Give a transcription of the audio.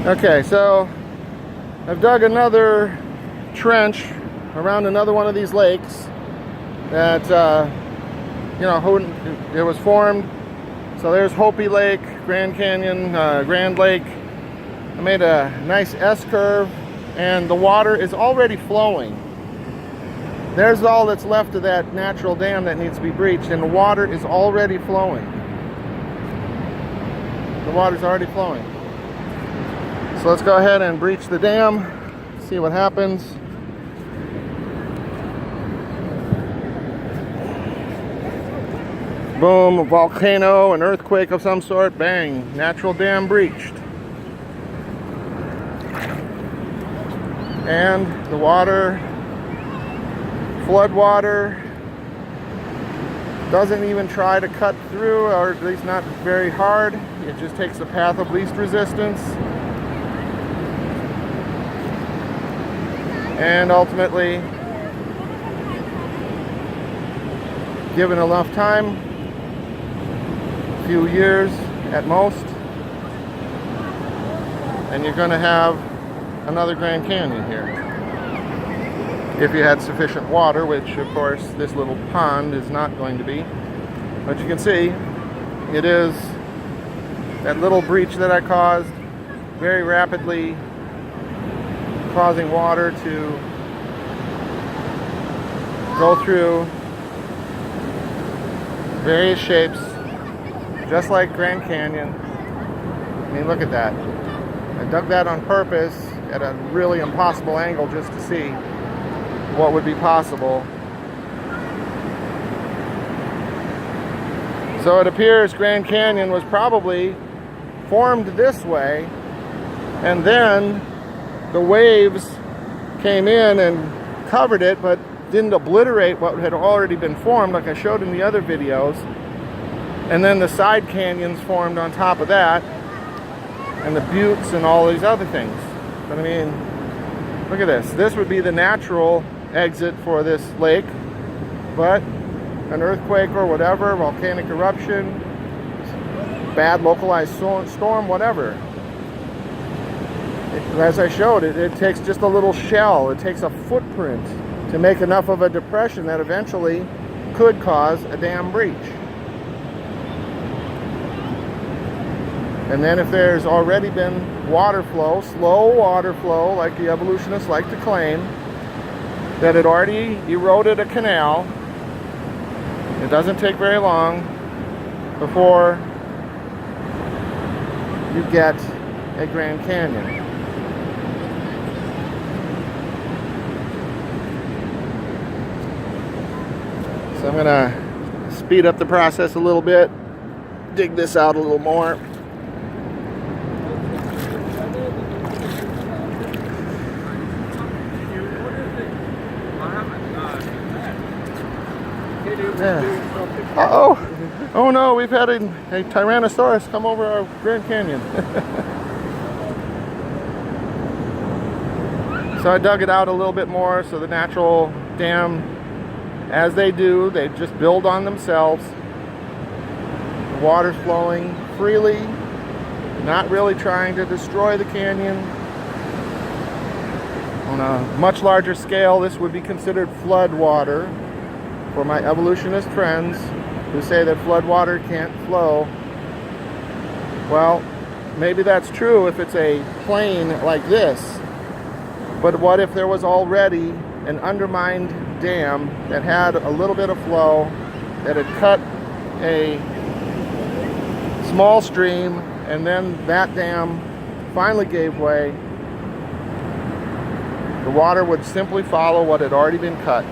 Okay, so I've dug another trench around another one of these lakes that, it was formed. So there's Hopi Lake, Grand Canyon, Grand Lake. I made a nice S-curve, and the water is already flowing. There's all that's left of that natural dam that needs to be breached, and the water is already flowing. The water's already flowing. So let's go ahead and breach the dam, see what happens. Boom, a volcano, an earthquake of some sort, bang, natural dam breached. And the water, flood water, doesn't even try to cut through, or at least not very hard. It just takes the path of least resistance. And ultimately, given enough time, a few years at most, and you're going to have another Grand Canyon here. If you had sufficient water, which of course this little pond is not going to be. But you can see, it is that little breach that I caused, very rapidly causing water to go through various shapes, just like Grand Canyon. I mean, look at that. I dug that on purpose at a really impossible angle just to see what would be possible. So it appears Grand Canyon was probably formed this way, and then the waves came in and covered it, but didn't obliterate what had already been formed like I showed in the other videos. And then the side canyons formed on top of that, and the buttes and all these other things. But I mean, look at this. This would be the natural exit for this lake, but an earthquake or whatever, volcanic eruption, bad localized storm, whatever. As I showed, it takes just a little shell. It takes a footprint to make enough of a depression that eventually could cause a dam breach. And then if there's already been water flow, slow water flow, like the evolutionists like to claim, that it already eroded a canal, it doesn't take very long before you get a Grand Canyon. So I'm gonna speed up the process a little bit, dig this out a little more. Yeah. Uh-oh. Oh no, we've had a Tyrannosaurus come over our Grand Canyon. So I dug it out a little bit more, so the natural dam, as they do, they just build on themselves. The water's flowing freely, not really trying to destroy the canyon. On a much larger scale, this would be considered flood water for my evolutionist friends who say that flood water can't flow. Well, maybe that's true if it's a plain like this. But what if there was already an undermined dam that had a little bit of flow, that had cut a small stream, and then that dam finally gave way? The water would simply follow what had already been cut.